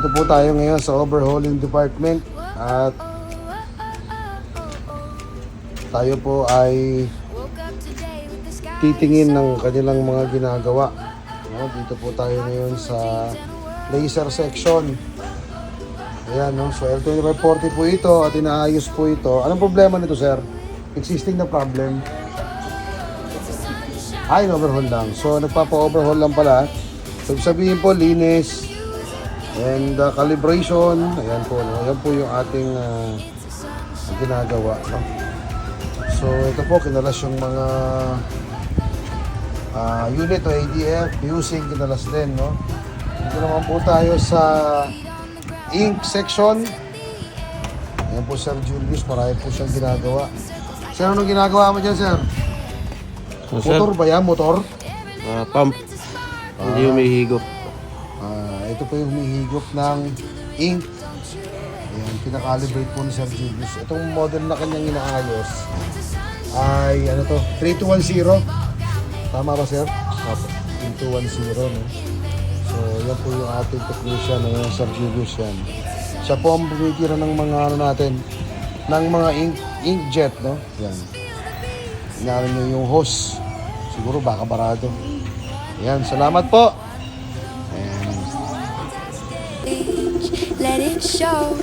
Dito po tayo ngayon sa overhauling department at tayo po ay titingin ng kanilang mga ginagawa. No, dito po tayo ngayon sa laser section. Ayan, no? So L2540 po ito at inaayos po ito. Anong problema nito, sir? Existing na problem. Ay, overhaul lang. So nagpapa-overhaul lang pala. So sabihin po, linis and calibration. Ayan po, no? Ayan po yung ating ginagawa, no? So ito po, kinalas yung mga unit o ADF, fusing, kinalas din, no? Dito naman po tayo sa ink section. Ayan po, Sir Julius, marami po siyang ginagawa. Sir, anong ginagawa mo dyan, sir? Motor ba yan? Motor? Pump. Hindi humihigop. Ito po yung humihigop ng ink. Ayan, pinakalibrate po ni Sir Julius. Itong model na kanyang inaayos ay ano to, 3210. Tama ba, sir? 3210, no? So, yan po yung ating technician ng Sir Julius yan. Siya po ang bumitira ng mga ano natin, ng mga inkjet, no? Yan. Inaano nyo yung hose. Siguro baka barado. Yan, salamat po. Let it show.